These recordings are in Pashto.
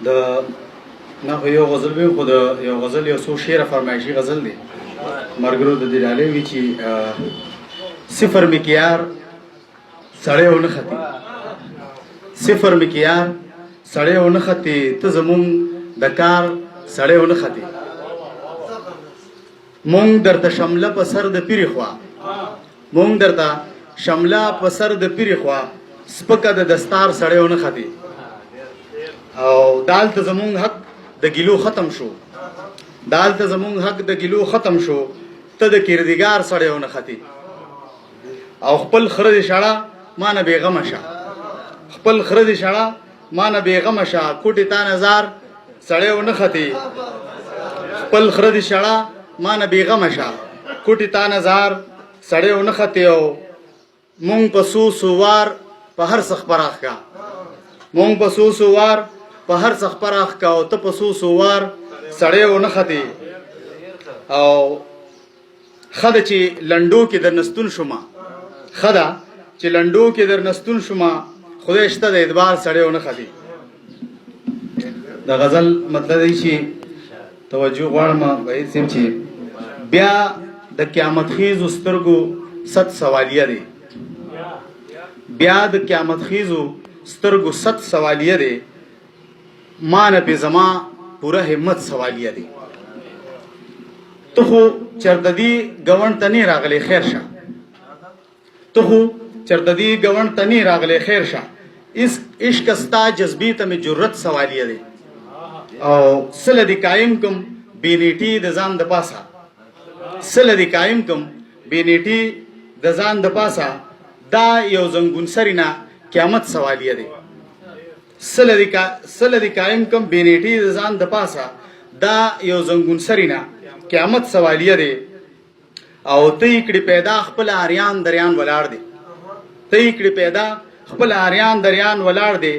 د نه خو یو غزل وي خو د یو غزل یو څو شعره فرمایشي غزل دی مرګرو د دلاله وی چې صفر مکیار سړی ونه ختی صفر مکیار سړی ونه ختی ته زمون د کار سړی ونه ختی مونږ درته شمله په سر د پیری خوا مونږ درته شمله په سر د پیری خوا سپکه د دستار سړی ونه ختی او دالته زمونږ حق د ګیلو ختم شو دالته زمونږ حق د ګیلو ختم شو ته د کردګار سړی ونه ختی او خپل خره دې شړه مانه بیغمه شه خپل خره دې شړه مانه بیغمه شه کوټې تا نظر سړی ونه ختی خپل خره دې شړه مانه بیغمه شه کوټې تا نظر سړی ونه ختی او مونږ په سو سوار په هر څه خپراخ کا مونږ په سو سوار په هر څه خپراخ کا او ته په سو سوار سړی ونه ختی او خده چې لنډو کې در نستون شوما خدا چې لنډو کې در نستون شوما خدای شته د اعتبار سړی ونه ختی د غزل مطلب دی چې توجه غواړم به سیم چې بیا د قیامت خیزو سترګو ست سوالیه دی بیا د قیامت خیزو سترګو ست سوالیه دی مان په زما پوره همت سوالیه دی ته خو چرته دی ګوند ته نه راغلی خیر شه ته خو چرته دی ګوند ته نه راغلی خیر شه اس عشق استا جذبی ته می جرأت سوالیه دی او سله دی قائم کوم بینیټی د ځان د پاسه سله دی قائم کوم بینیټی د ځان د پاسه دا یو زنګون سرینا قیامت سوالیه دی سله دی قائم کوم بینیټی د ځان د پاسه دا یو زنګون سرینا قیامت سوالیه دی او ته کړي پیدا خپل اریان دریان ولاړ دی ته کړي پیدا خپل اریان دریان ولاړ دی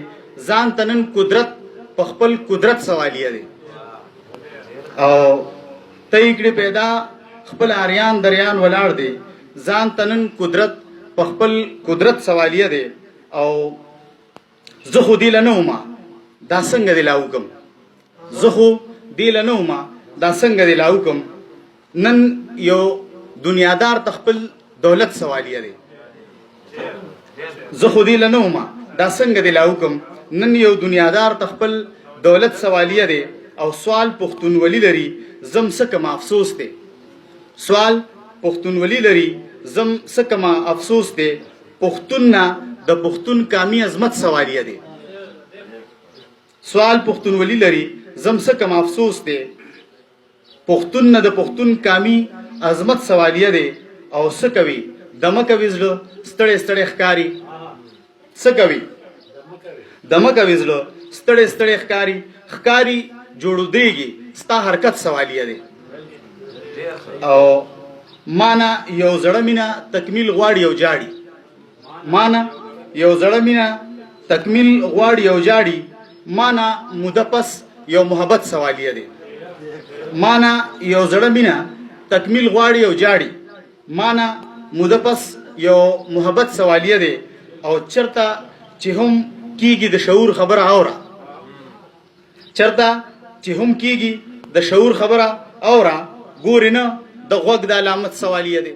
ځان تنن قدرت په خپل قدرت سوالیه دی او ته کړي پیدا خپل اریان دریان ولاړ دی ځان تنن قدرت په خپل قدرت سوالیه دی او زه خو دی لنوما دا څنګه دی لاوکم زه خو دی لنوما دا څنګه دی لاوکم نن یو دنیادار تخپل دولت سوالیه دی زه خو دی لنوما دا څنګه دی لاوکم نن یو دنیادار تخپل دولت سوالیه دی او سوال پښتونولي لري زم سکه افسوس دی سوال پښتونولي لري زم سکه افسوس دی پښتون نه د پښتون کامی عظمت سوالیه دی سوال پښتونولي لري زم سکه افسوس دی پښتون نه د پښتون کامی عظمت سوالیه دی او سکوي دمکه وزلو ستړي ستړي ښکاری سکوي دمکه وزلو ستړي ستړي ښکاری جوړو دیږي ستا حرکت سوالیه دی او مانا یو زړه مینا تکمیل غواړي یو جاړي مانا یو زړه مینا تکمیل غواړي یو جاړي مانا مدپس یو محبت سوالیه دی مانا یو زړه مینا تکمیل غواړي یو جاړي مانا مدپس یو محبت سوالیه دی او چرته چې هم کیږي د شعور خبره اورا چرته چې هم کیږي د شعور خبره اورا ګورینه د غوږ د علامت سوالیه دی